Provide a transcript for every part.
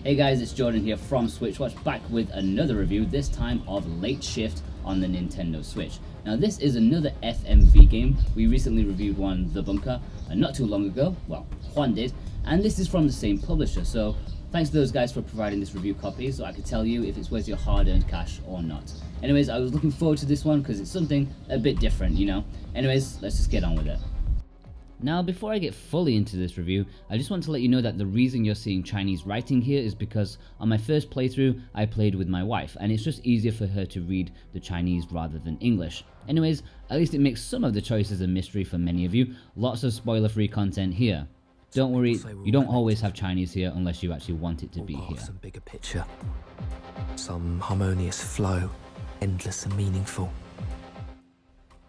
Hey guys, it's Jordan here from SwitchWatch, back with another review, this time of Late Shift on the Nintendo Switch. Now this is another FMV game. We recently reviewed one, The Bunker, not too long ago. Well, Juan did, and this is from the same publisher, so thanks to those guys for providing this review copy so I could tell you if it's worth your hard-earned cash or not. Anyways, I was looking forward to this one because it's something a bit different, you know. Anyways, let's just get on with it. Now, before I get fully into this review, I just want to let you know that the reason you're seeing Chinese writing here is because on my first playthrough, I played with my wife, and it's just easier for her to read the Chinese rather than English. Anyways, at least it makes some of the choices a mystery for many of you. Lots of spoiler-free content here. Don't worry, you don't always have Chinese here unless you actually want it to be here. Some bigger picture, some harmonious flow, endless and meaningful.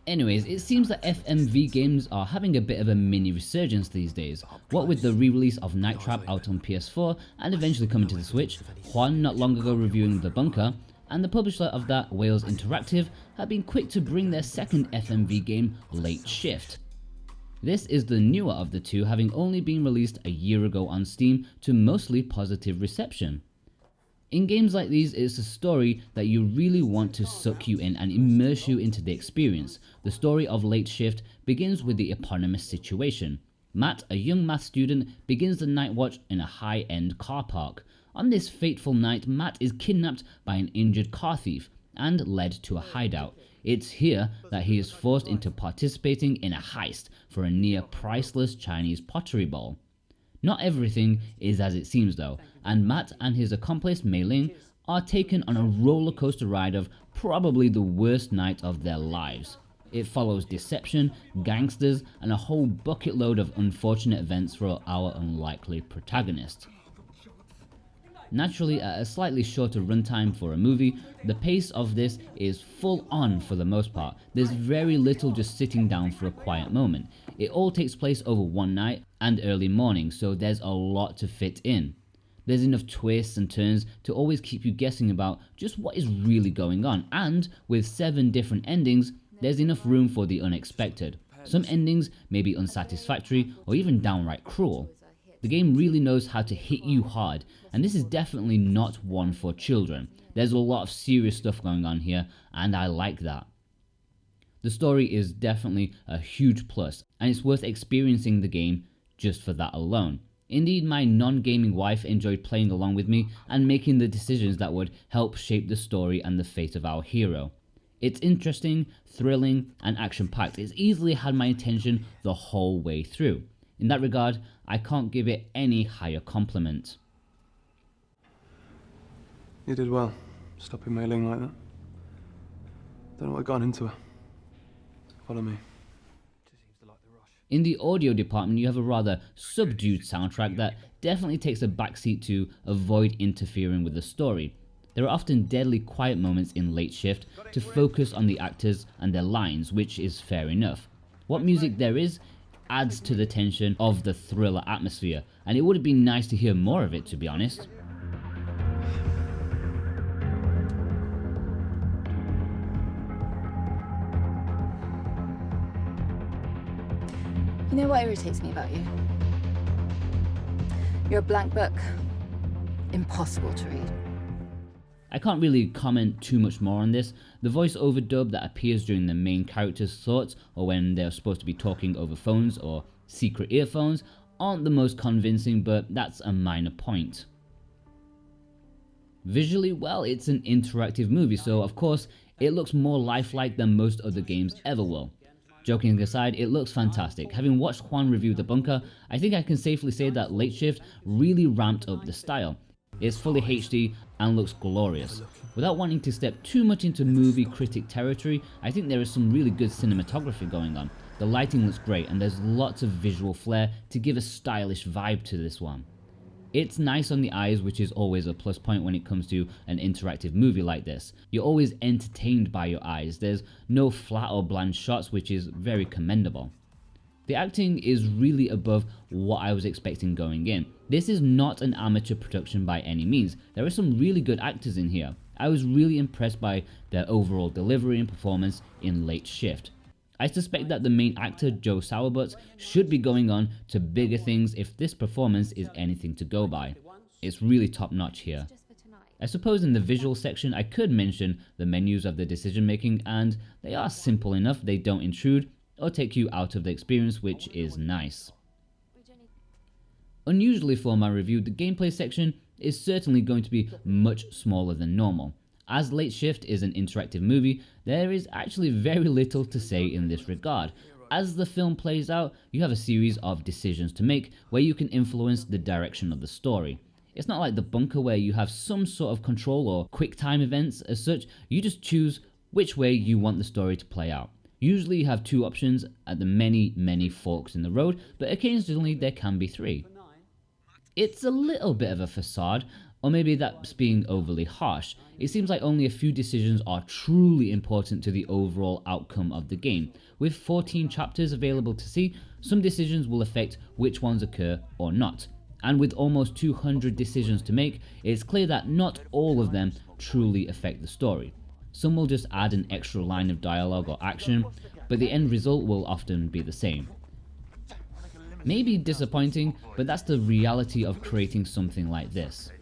Anyways, it seems that FMV games are having a bit of a mini resurgence these days. What with the re-release of Night Trap out on PS4 and eventually coming to the Switch, Juan not long ago reviewing The Bunker, and the publisher of that, Wales Interactive, have been quick to bring their second FMV game, Late Shift. This is the newer of the two, having only been released a year ago on Steam to mostly positive reception. In games like these, it's a story that you really want to suck you in and immerse you into the experience. The story of Late Shift begins with the eponymous situation. Matt, a young math student, begins the night watch in a high-end car park. On this fateful night, Matt is kidnapped by an injured car thief and led to a hideout. It's here that he is forced into participating in a heist for a near priceless Chinese pottery bowl. Not everything is as it seems though, and Matt and his accomplice Mei Ling are taken on a roller coaster ride of probably the worst night of their lives. It follows deception, gangsters, and a whole bucket load of unfortunate events for our unlikely protagonist. Naturally, at a slightly shorter runtime for a movie, the pace of this is full on for the most part. There's very little just sitting down for a quiet moment. It all takes place over one night and early morning, so there's a lot to fit in. There's enough twists and turns to always keep you guessing about just what is really going on, and with 7 different endings, there's enough room for the unexpected. Some endings may be unsatisfactory or even downright cruel. The game really knows how to hit you hard, and this is definitely not one for children. There's a lot of serious stuff going on here, and I like that. The story is definitely a huge plus, and it's worth experiencing the game just for that alone. Indeed, my non-gaming wife enjoyed playing along with me and making the decisions that would help shape the story and the fate of our hero. It's interesting, thrilling, and action-packed. It's easily had my attention the whole way through. In that regard, I can't give it any higher compliment. You did well, stopping Mei Ling like that. Don't know what got into her. Follow me. In the audio department, you have a rather subdued soundtrack that definitely takes a backseat to avoid interfering with the story. There are often deadly quiet moments in Late Shift to focus on the actors and their lines, which is fair enough. What music there is adds to the tension of the thriller atmosphere, and it would have been nice to hear more of it, to be honest. You know what irritates me about you? You're a blank book. Impossible to read. I can't really comment too much more on this. The voice overdub that appears during the main character's thoughts or when they're supposed to be talking over phones or secret earphones aren't the most convincing, but that's a minor point. Visually, well, it's an interactive movie, so of course it looks more lifelike than most other games ever will. Joking aside, it looks fantastic. Having watched Juan review The Bunker, I think I can safely say that Late Shift really ramped up the style. It's fully HD and looks glorious. Without wanting to step too much into movie critic territory, I think there is some really good cinematography going on. The lighting looks great and there's lots of visual flair to give a stylish vibe to this one. It's nice on the eyes, which is always a plus point when it comes to an interactive movie like this. You're always entertained by your eyes. There's no flat or bland shots, which is very commendable. The acting is really above what I was expecting going in. This is not an amateur production by any means. There are some really good actors in here. I was really impressed by their overall delivery and performance in Late Shift. I suspect that the main actor, Joe Sourbutt, should be going on to bigger things if this performance is anything to go by. It's really top notch here. I suppose in the visual section I could mention the menus of the decision making, and they are simple enough, they don't intrude or take you out of the experience, which is nice. Unusually for my review, the gameplay section is certainly going to be much smaller than normal. As Late Shift is an interactive movie, there is actually very little to say in this regard. As the film plays out, you have a series of decisions to make where you can influence the direction of the story. It's not like The Bunker where you have some sort of control or quick time events as such. You just choose which way you want the story to play out. Usually you have two options at the many forks in the road, but occasionally there can be three. It's a little bit of a facade, or maybe that's being overly harsh. It seems like only a few decisions are truly important to the overall outcome of the game. With 14 chapters available to see, some decisions will affect which ones occur or not. And with almost 200 decisions to make, it's clear that not all of them truly affect the story. Some will just add an extra line of dialogue or action, but the end result will often be the same. Maybe disappointing, but that's the reality of creating something like this.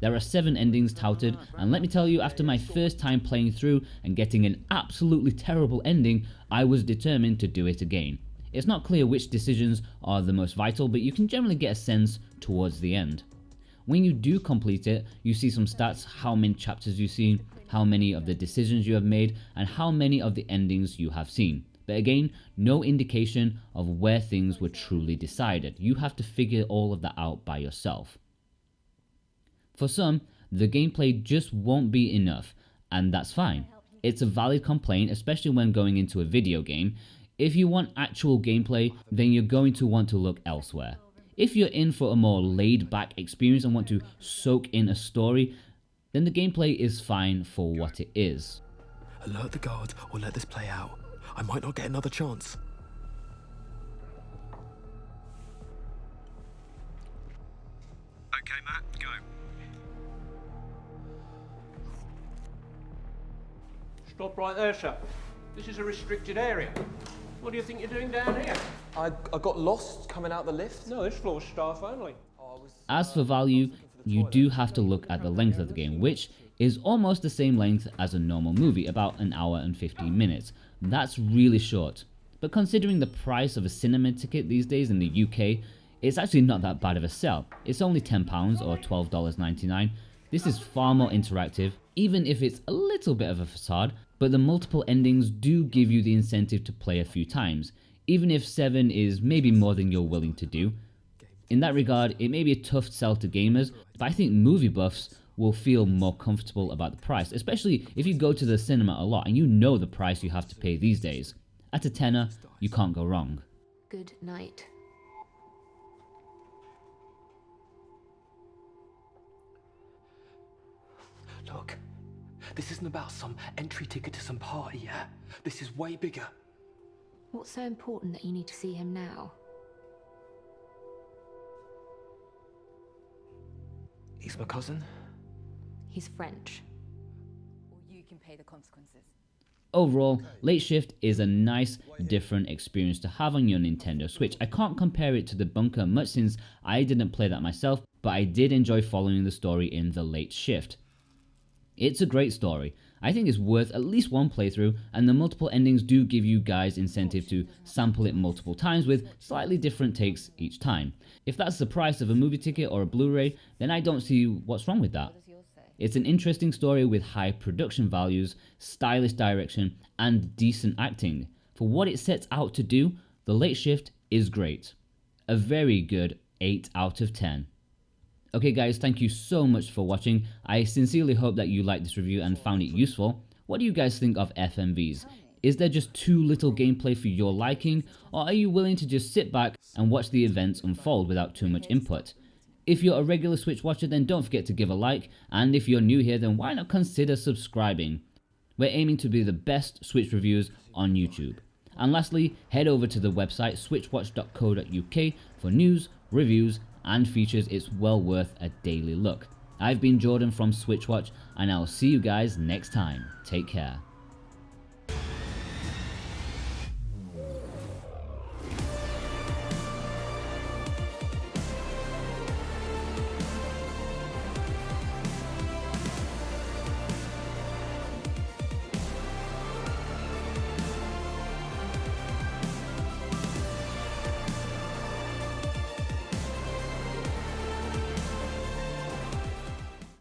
There are 7 endings touted, and let me tell you, after my first time playing through and getting an absolutely terrible ending, I was determined to do it again. It's not clear which decisions are the most vital, but you can generally get a sense towards the end. When you do complete it, you see some stats, how many chapters you've seen, how many of the decisions you have made, and how many of the endings you have seen. But again, no indication of where things were truly decided. You have to figure all of that out by yourself. For some, the gameplay just won't be enough, and that's fine. It's a valid complaint, especially when going into a video game. If you want actual gameplay, then you're going to want to look elsewhere. If you're in for a more laid-back experience and want to soak in a story, then the gameplay is fine for what it is. Alert the guards or let this play out. I might not get another chance. Okay, Matt, go. Stop right there, sir. This is a restricted area. What do you think you're doing down here? I got lost coming out the lift. No, this floor's staff only. As for value, you do have to look at the length of the game, which is almost the same length as a normal movie, about an hour and 15 minutes. That's really short. But considering the price of a cinema ticket these days in the UK, it's actually not that bad of a sell. It's only £10 or $12.99. This is far more interactive, even if it's a little bit of a facade, but the multiple endings do give you the incentive to play a few times, even if 7 is maybe more than you're willing to do. In that regard, it may be a tough sell to gamers, but I think movie buffs will feel more comfortable about the price, especially if you go to the cinema a lot and you know the price you have to pay these days. At a tenner, you can't go wrong. Good night. Look, this isn't about some entry ticket to some party, yeah? This is way bigger. What's so important that you need to see him now? He's my cousin. He's French. Or you can pay the consequences. Overall, Late Shift is a nice, different experience to have on your Nintendo Switch. I can't compare it to The Bunker much since I didn't play that myself, but I did enjoy following the story in The Late Shift. It's a great story. I think it's worth at least one playthrough, and the multiple endings do give you guys incentive to sample it multiple times with slightly different takes each time. If that's the price of a movie ticket or a Blu-ray, then I don't see what's wrong with that. It's an interesting story with high production values, stylish direction, and decent acting. For what it sets out to do, The Late Shift is great. A very good 8 out of 10. Okay guys, thank you so much for watching. I sincerely hope that you liked this review and found it useful. What do you guys think of FMVs? Is there just too little gameplay for your liking, or are you willing to just sit back and watch the events unfold without too much input? If you're a regular Switch watcher, then don't forget to give a like, and if you're new here, then why not consider subscribing? We're aiming to be the best Switch reviews on YouTube. And lastly, head over to the website switchwatch.co.uk for news, reviews, and features. It's well worth a daily look. I've been Jordan from Switchwatch, and I'll see you guys next time. Take care.